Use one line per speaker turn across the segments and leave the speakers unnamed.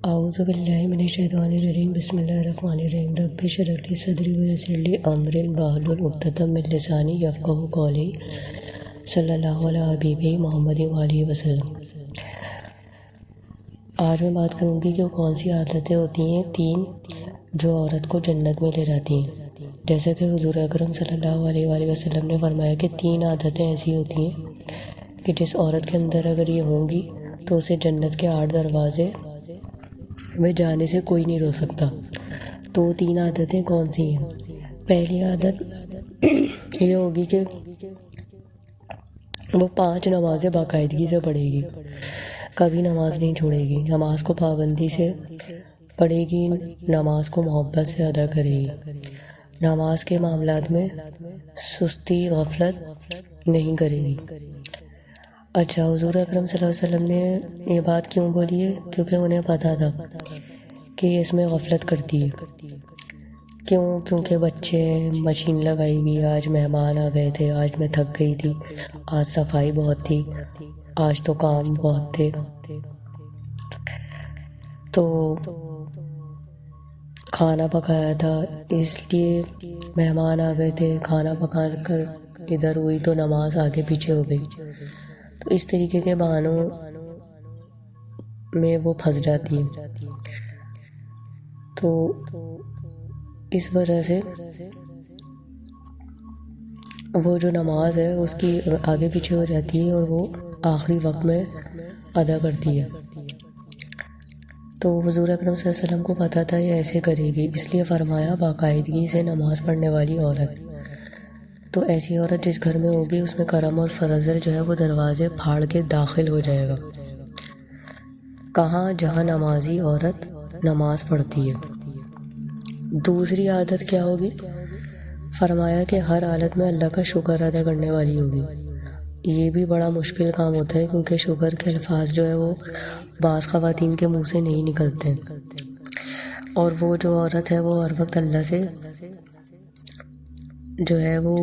اعوذ باللہ من الشیطان الرجیم بسم اللہ الرحمن الرحیم رب اشرح لی صدری ویسر لی امری واحلل عقدۃ من لسانی یفقہوا قولی صلی اللہ علیہ حبیبہ محمد وآلہ وسلم۔ آج میں بات کروں گی کہ وہ کون سی عادتیں ہوتی ہیں تین جو عورت کو جنت میں لے جاتی ہیں۔ جیسا کہ حضور اکرم صلی اللہ علیہ وآلہ وسلم نے فرمایا کہ تین عادتیں ایسی ہوتی ہیں کہ جس عورت کے اندر اگر یہ ہوں گی تو اسے جنت کے 8 دروازے میں جانے سے کوئی نہیں روک سکتا۔ تو وہ تین عادتیں کون سی ہیں؟ پہلی عادت یہ ہوگی کہ وہ 5 نمازیں باقاعدگی سے پڑھے گی، کبھی نماز نہیں چھوڑے گی، نماز کو پابندی سے پڑھے گی، نماز کو محبت سے ادا کرے گی، نماز کے معاملات میں سستی غفلت نہیں کرے گی۔ اچھا، حضور اکرم صلی اللہ علیہ وسلم نے یہ بات کیوں بولی ہے؟ کیونکہ انہیں پتہ تھا کہ اس میں غفلت کرتی ہے۔ کیونکہ بچے مشین لگائی ہوئی، آج مہمان آ گئے تھے، آج میں تھک گئی تھی، آج صفائی بہت تھی، آج تو کام بہت تھے، تو کھانا پکایا تھا، اس لیے مہمان آ گئے تھے، کھانا پکا کر ادھر ہوئی تو نماز آگے پیچھے ہو گئی۔ تو اس طریقے کے بہانوں میں وہ پھنس جاتی ہے۔ تو اس وجہ سے وہ جو نماز ہے اس کی آگے پیچھے ہو جاتی ہے اور وہ آخری وقت میں ادا کرتی ہے۔ تو حضور اکرم صلی اللہ علیہ وسلم کو پتہ تھا یہ ایسے کرے گی، اس لیے فرمایا باقاعدگی سے نماز پڑھنے والی عورت۔ تو ایسی عورت جس گھر میں ہوگی اس میں کرم اور فضل جو ہے وہ دروازے پھاڑ کے داخل ہو جائے گا۔ کہاں؟ جہاں نمازی عورت نماز پڑھتی ہے۔ دوسری عادت کیا ہوگی؟ فرمایا کہ ہر حالت میں اللہ کا شکر ادا کرنے والی ہوگی۔ یہ بھی بڑا مشکل کام ہوتا ہے کیونکہ شکر کے الفاظ جو ہے وہ بعض خواتین کے منہ سے نہیں نکلتے، اور وہ جو عورت ہے وہ ہر وقت اللہ سے جو ہے وہ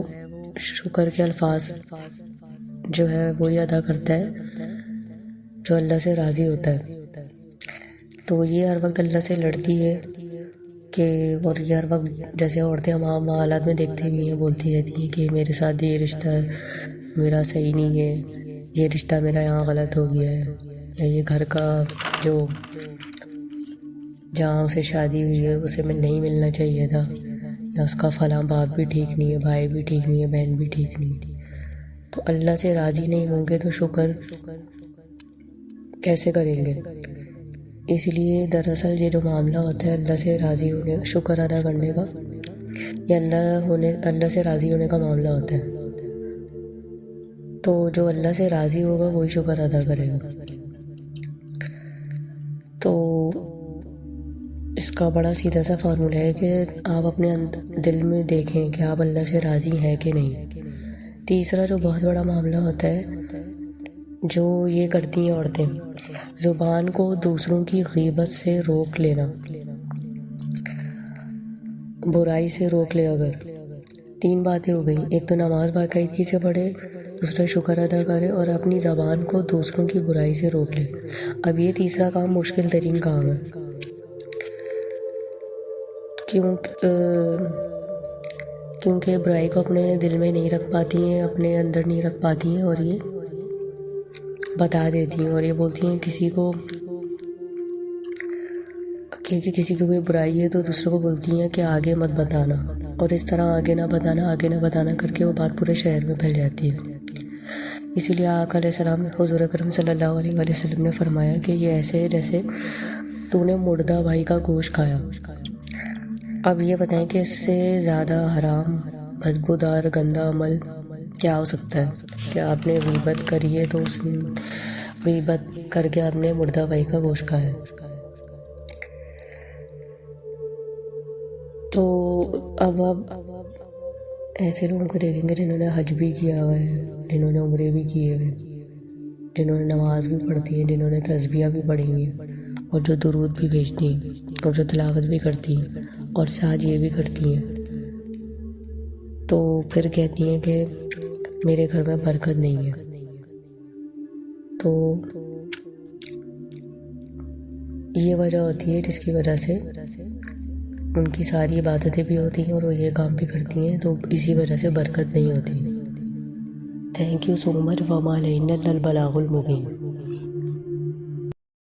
شکر کے الفاظ جو ہے وہی ادا کرتا ہے جو اللہ سے راضی ہوتا ہے۔ تو یہ ہر وقت اللہ سے لڑتی ہے اور یہ ہر وقت جیسے عورتیں ہم حالات میں دیکھتی بھی ہیں، بولتی رہتی ہیں کہ میرے ساتھ یہ رشتہ میرا صحیح نہیں ہے، یہ رشتہ میرا یہاں غلط ہو گیا ہے، یا یہ گھر کا جو جہاں اسے شادی ہوئی ہے اسے نہیں ملنا چاہیے تھا، یا اس کا فلاں باپ بھی ٹھیک نہیں ہے، بھائی بھی ٹھیک نہیں ہے، بہن بھی ٹھیک نہیں ہے۔ تو اللہ سے راضی نہیں ہوں گے تو شکر کیسے کریں گے؟ اس لیے دراصل یہ جو معاملہ ہوتا ہے اللہ سے راضی ہونے، شکر ادا کرنے کا، یا اللہ سے راضی ہونے کا معاملہ ہوتا ہے۔ تو جو اللہ سے راضی ہوگا وہی شکر ادا کرے گا۔ تو اس کا بڑا سیدھا سا فارمولہ ہے کہ آپ اپنے دل میں دیکھیں کہ آپ اللہ سے راضی ہیں کہ نہیں۔ تیسرا جو بہت بڑا معاملہ ہوتا ہے جو یہ کرتی ہیں عورتیں، زبان کو دوسروں کی غیبت سے روک لینا، برائی سے روک لے۔ اگر 3 باتیں ہو گئی، ایک تو نماز باقاعدگی سے پڑھے، دوسرا شکر ادا کرے، اور اپنی زبان کو دوسروں کی برائی سے روک لے۔ اب یہ تیسرا کام مشکل ترین کام ہے، کیونکہ برائی کو اپنے دل میں نہیں رکھ پاتی ہیں، اپنے اندر نہیں رکھ پاتی ہیں، اور یہ بتا دیتی ہیں اور یہ بولتی ہیں کسی کو کوئی برائی ہے تو دوسروں کو بولتی ہیں کہ آگے مت بتانا، اور اس طرح آگے نہ بتانا کر کے وہ بات پورے شہر میں پھیل جاتی ہے۔ اسی لیے آقا علیہ السلام حضور اکرم صلی اللہ علیہ وآلہ وسلم نے فرمایا کہ یہ ایسے ہے جیسے تو نے مردہ بھائی کا گوشت کھایا۔ اب یہ بتائیں کہ اس سے زیادہ حرام، بدبودار، گندا عمل کیا ہو سکتا ہے کہ آپ نے غیبت کری ہے تو اس غیبت کر کے آپ نے مردہ بھائی کا گوشت کھایا۔ تو اب ایسے لوگوں کو دیکھیں گے جنہوں نے حج بھی کیا ہوا ہے، جنہوں نے عمرے بھی کیے ہوئے، جنہوں نے نماز بھی پڑھتی ہیں، جنہوں نے تسبیحیں بھی پڑھی ہوئی ہیں، اور جو درود بھی بھیجتی ہیں، اور جو تلاوت بھی کرتی ہیں، اور ساتھ یہ بھی کرتی ہیں، تو پھر کہتی ہیں کہ میرے گھر میں برکت نہیں ہے۔ تو یہ وجہ ہوتی ہے جس کی وجہ سے ان کی ساری عبادتیں بھی ہوتی ہیں اور وہ یہ کام بھی کرتی ہیں، تو اسی وجہ سے برکت نہیں ہوتی۔ تھینک یو سو مچ، وما علینا الا البلاغ المبین۔